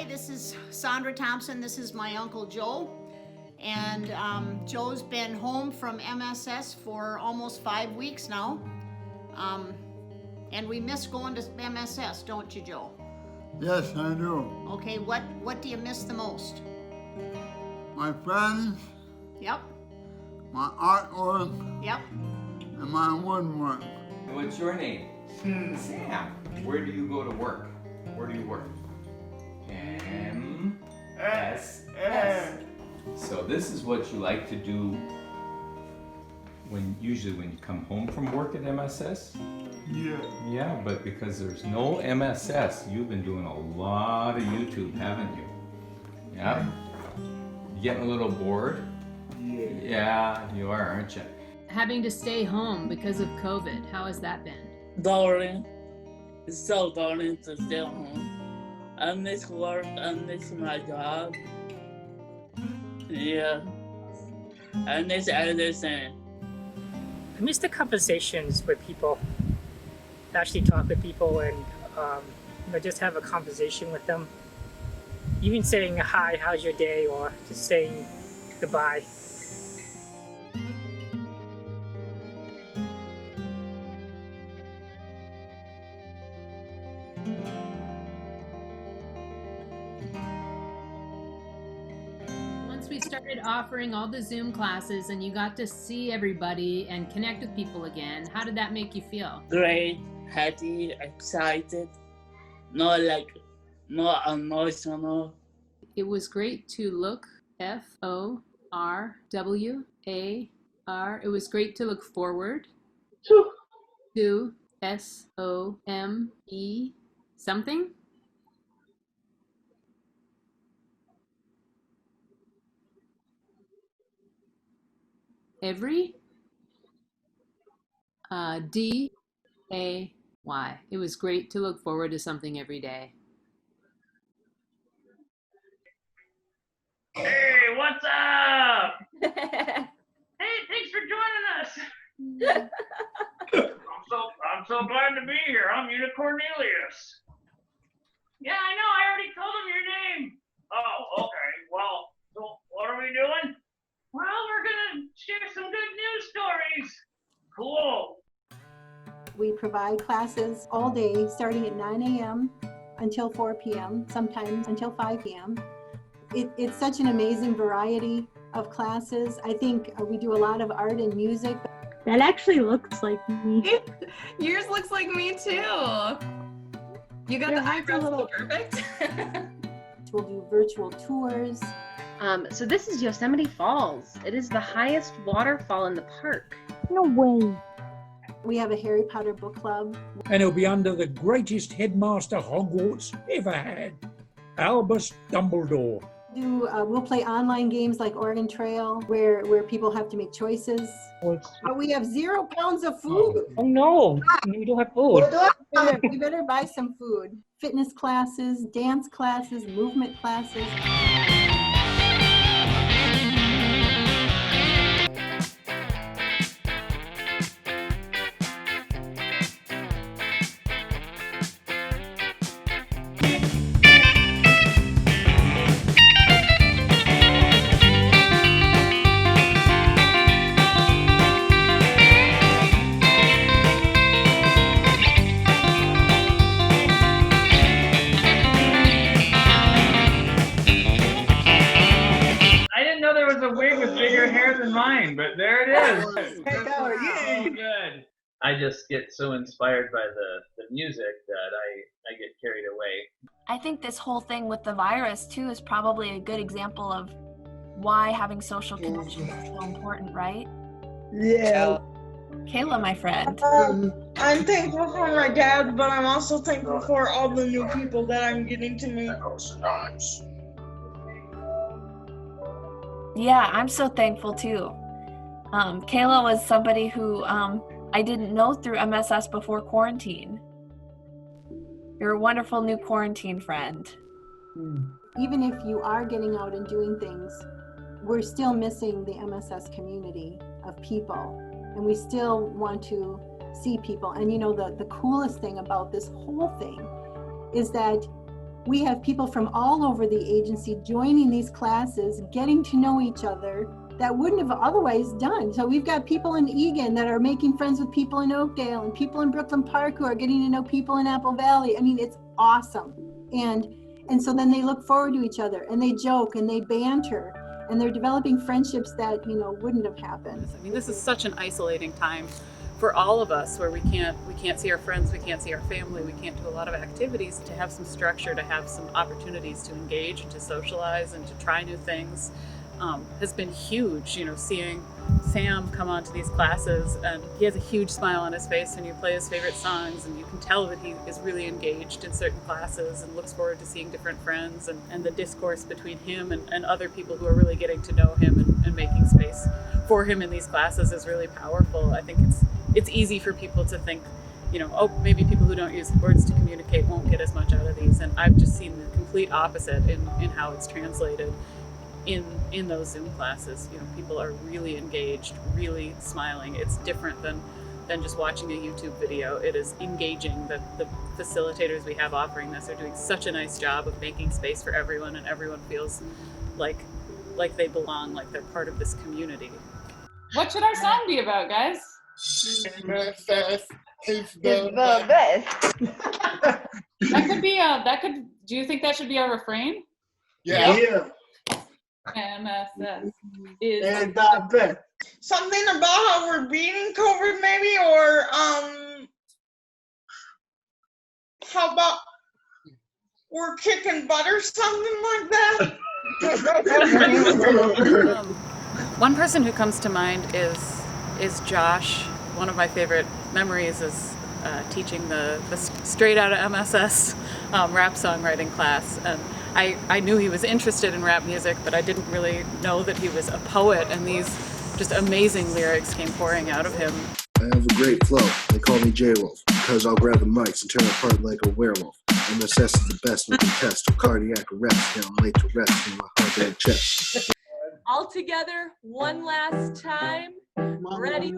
Hi, this is Sandra Thompson. This is my Uncle Joe. And Joe's been home from MSS for almost 5 weeks now. And we miss going to MSS, don't you, Joe? Yes, I do. Okay, what do you miss the most? My friends, Yep, my artwork, yep. and my woodwork. What's your name? Sam. Where do you go to work? Where do you work? MSS. So this is what you like to do usually when you come home from work at MSS? Yeah. Yeah, but because there's no MSS, you've been doing a lot of YouTube, haven't you? Yeah? You getting a little bored? Yeah. Yeah, you are, aren't you? Having to stay home because of COVID, how has that been? Darling. It's so darling to stay home. I miss work, I miss my job. Yeah. I miss everything. I miss the conversations with people. Actually talk with people and just have a conversation with them. Even saying hi, how's your day, or just saying goodbye. Once we started offering all the Zoom classes and you got to see everybody and connect with people again, how did that make you feel? Great, happy, excited. Not emotional. It was great to look FORWAR. It was great to look forward to SOME something. Every DAY. It was great to look forward to something every day. Hey, what's up? Hey, thanks for joining us. I'm so glad to be here. I'm Unicornelius. Yeah, I know. I already told him your name. Oh, okay. Well, so what are we doing? Well, we're gonna share some good news stories. Cool. We provide classes all day, starting at 9 a.m. until 4 p.m., sometimes until 5 p.m. It's such an amazing variety of classes. I think we do a lot of art and music. That actually looks like me. Yours looks like me too. You got the eyebrows so perfect. We'll do virtual tours. So this is Yosemite Falls. It is the highest waterfall in the park. No way. We have a Harry Potter book club. And it'll be under the greatest headmaster Hogwarts ever had, Albus Dumbledore. We'll play online games like Oregon Trail, where people have to make choices. We have 0 pounds of food. Oh no, we don't have food. We better buy some food. Fitness classes, dance classes, movement classes. Mine, but there it is. Yay. Good. I just get so inspired by the music that I get carried away. I think this whole thing with the virus too is probably a good example of why having social connection is so important, right? Yeah. Kayla, my friend. I'm thankful for my dad, but I'm also thankful for all the new people that I'm getting to meet. Yeah, I'm so thankful too. Kayla was somebody who I didn't know through MSS before quarantine. You're a wonderful new quarantine friend. Even if you are getting out and doing things, we're still missing the MSS community of people, and we still want to see people. And you know, the coolest thing about this whole thing is that we have people from all over the agency joining these classes, getting to know each other that wouldn't have otherwise done. So we've got people in Egan that are making friends with people in Oakdale, and people in Brooklyn Park who are getting to know people in Apple Valley. I mean, it's awesome. And so then they look forward to each other, and they joke and they banter, and they're developing friendships that, you know, wouldn't have happened. I mean, this is such an isolating time for all of us, where we can't see our friends, we can't see our family, we can't do a lot of activities. To have some structure, to have some opportunities to engage and to socialize and to try new things has been huge. You know, seeing Sam come onto these classes, and he has a huge smile on his face when you play his favorite songs, and you can tell that he is really engaged in certain classes and looks forward to seeing different friends, and the discourse between him and other people who are really getting to know him and making space for him in these classes is really powerful. I think it's easy for people to think, you know, oh, maybe people who don't use words to communicate won't get as much out of these, and I've just seen the complete opposite in how it's translated in those Zoom classes. You know, people are really engaged, really smiling. It's different than just watching a YouTube video. It is engaging. The facilitators we have offering this are doing such a nice job of making space for everyone, and everyone feels like they belong, like they're part of this community. What should our song be about, guys? MSS is The best. Do you think that should be our refrain? Yeah. MSS is And the best. Something about how we're beating COVID, maybe, or how about we're kicking butt or something like that? One person who comes to mind is Josh. One of my favorite memories is teaching the straight out of MSS rap songwriting class. And I knew he was interested in rap music, but I didn't really know that he was a poet, and these just amazing lyrics came pouring out of him. I have a great flow. They call me J-Wolf because I'll grab the mics and tear apart like a werewolf. MSS is the best we can test. For cardiac arrest, now I'm late to rest in my heart and chest. All together, one last time. Ready,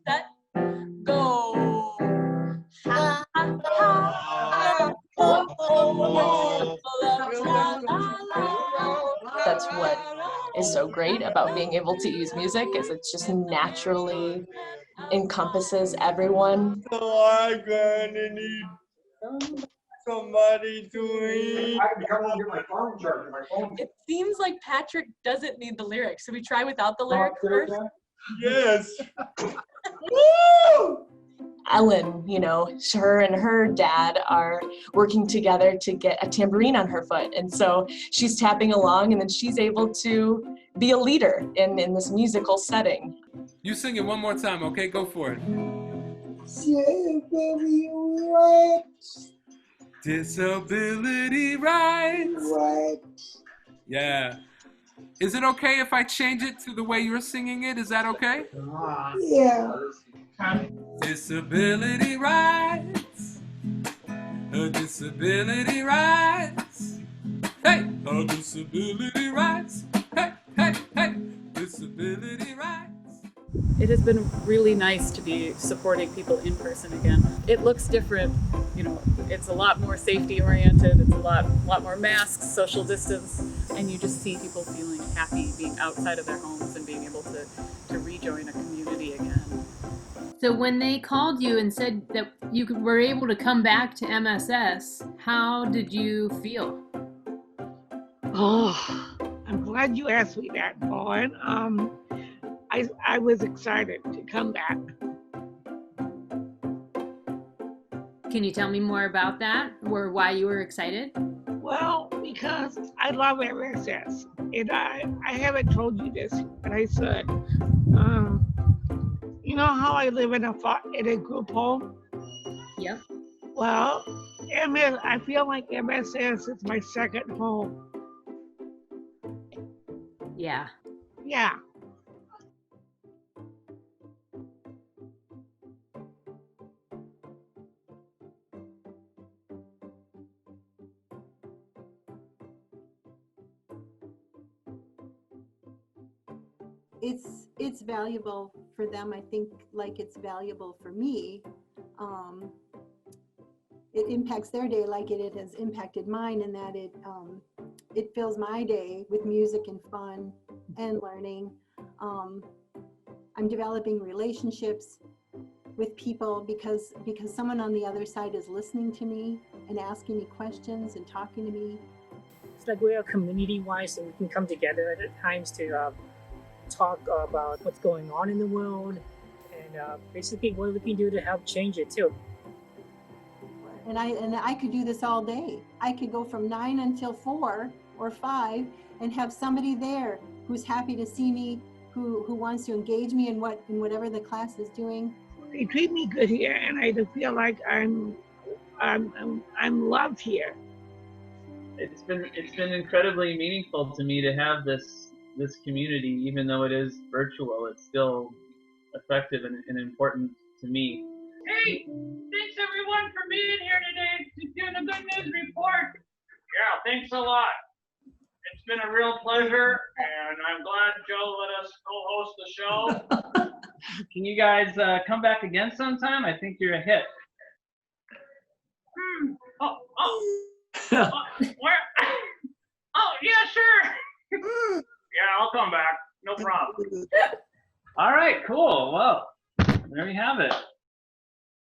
set, go. Ha, ha, ha. That's what is so great about being able to use music, is it just naturally encompasses everyone. So I'm gonna need somebody to eat. It seems like Patrick doesn't need the lyrics. Should we try without the lyrics first? Yes. Woo! Ellen, you know, her and her dad are working together to get a tambourine on her foot. And so she's tapping along, and then she's able to be a leader in this musical setting. You sing it one more time, okay? Go for it. Disability rights. Right. Yeah. Is it okay if I change it to the way you're singing it? Is that okay? Yeah. Disability rights. Disability rights. Hey, disability rights. Hey, hey, hey, disability rights. It has been really nice to be supporting people in person again. It looks different, you know, it's a lot more safety oriented, it's a lot more masks, social distance, and you just see people feeling happy being outside of their homes and being able to rejoin a community again. So when they called you and said that you were able to come back to MSS, how did you feel? Oh, I'm glad you asked me that, Vaughn. I was excited to come back. Can you tell me more about that, or why you were excited? Well, because I love MSS, and I haven't told you this, but I said, you know how I live in a group home? Yep. Well, I feel like MSS is my second home. Yeah. Yeah. It's valuable for them, I think, like it's valuable for me. it impacts their day like it has impacted mine, in that it fills my day with music and fun and learning. I'm developing relationships with people because someone on the other side is listening to me and asking me questions and talking to me. It's like we're community-wise, so we can come together at times to talk about what's going on in the world and basically what we can do to help change it too. And I could do this all day. I could go from 9 until 4 or 5 and have somebody there who's happy to see me, who wants to engage me in whatever the class is doing. They treat me good here, and I feel like I'm loved here. It's been incredibly meaningful to me to have this community, even though it is virtual. It's still effective and important to me. Hey, thanks everyone for being here today to do the Good News Report. Yeah, thanks a lot. It's been a real pleasure, and I'm glad Joe let us co-host the show. Can you guys come back again sometime? I think you're a hit. Where? Oh, yeah, sure. Yeah, I'll come back. No problem. All right, cool. Well, there you have it.